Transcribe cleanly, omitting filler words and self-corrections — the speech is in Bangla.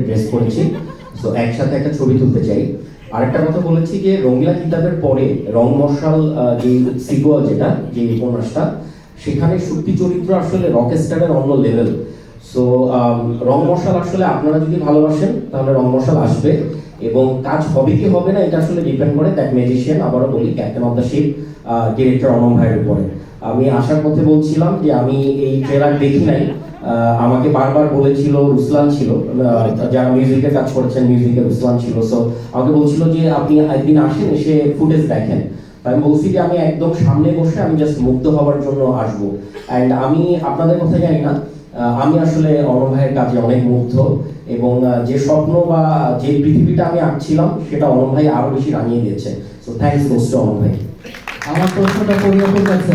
ড্রেস করেছি, তো একসাথে একটা ছবি তুলতে চাই। আরেকটা কথা বলেছি যে রঙ্গিলা কিতাবের পরে রং মশাল যে সিকুয়াল যেটা যে উপন্যাসটা, সেখানে সত্যি চরিত্র আসলে রকস্টারের অন্য লেভেল। সো রং মশাল আসলে আপনারা যদি ভালোবাসেন তাহলে রং মশাল আসবে, এবং কাজ হবে কি হবে না এটা আসলে ডিপেন্ড করে দ্যাট ম্যাজিশিয়ান, আবারও বলি captain of the ship director Anam ভাইয়ের উপরে। আমি আসার পথে বলছিলাম যে আমি এই ট্রেলার দেখি নাই, আমাকে বারবার বলেছিল, রুসলান ছিল যারা মিউজিকের কাজ করেছেন, মিউজিকের রুসলান ছিল, সো আমাকে বলছিল যে আপনি একদিন আসেন, এসে ফুটেজ দেখেন। আমি বলছি যে আমি একদম সামনে বসে আমি জাস্ট মুগ্ধ হওয়ার জন্য আসবো। অ্যান্ড আমি আপনাদের কথা জানি না, আমি আসলে অনম ভাইয়ের কাজে অনেক মুগ্ধ, এবং যে স্বপ্ন বা যে পৃথিবীটা আমি আঁকছিলাম সেটা অনম ভাই আরো বেশি রাঙিয়ে দিয়েছে। So thanks goes to Anam ভাই। আমার প্রশ্নটা পরিবর্তন করছে।